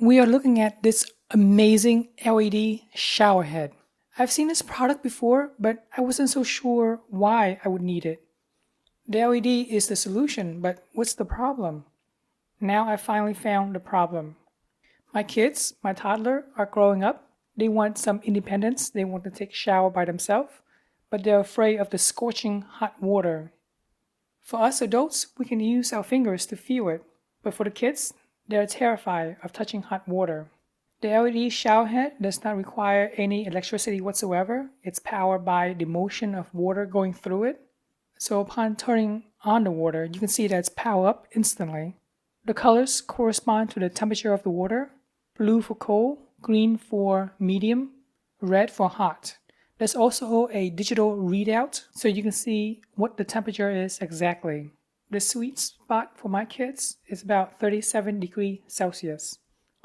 We are looking at this amazing LED shower head. I've seen this product before, but I wasn't so sure why I would need it. The LED is the solution, but what's the problem? Now I finally found the problem. My kids, my toddler, are growing up. They want some independence. They want to take a shower by themselves, but they're afraid of the scorching hot water. For us adults, we can use our fingers to feel it, but for the kids, they're terrified of touching hot water. The LED shower head does not require any electricity whatsoever. It's powered by the motion of water going through it. So upon turning on the water, you can see that it's powered up instantly. The colors correspond to the temperature of the water: blue for cold, green for medium, red for hot. There's also a digital readout so you can see what the temperature is exactly. The sweet spot for my kids is about 37 degrees Celsius.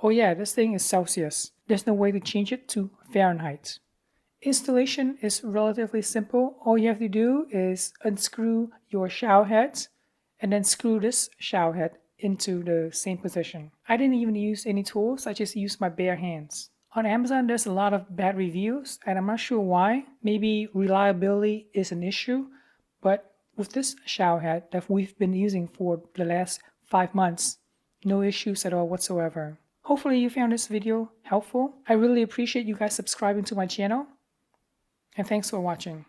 Oh yeah, this thing is Celsius. There's no way to change it to Fahrenheit. Installation is relatively simple. All you have to do is unscrew your shower head and then screw this shower head into the same position. I didn't even use any tools. I just used my bare hands. On Amazon, there's a lot of bad reviews, and I'm not sure why. Maybe reliability is an issue, but with this shower head that we've been using for the last 5 months, no issues at all whatsoever. Hopefully you found this video helpful. I really appreciate you guys subscribing to my channel, and thanks for watching.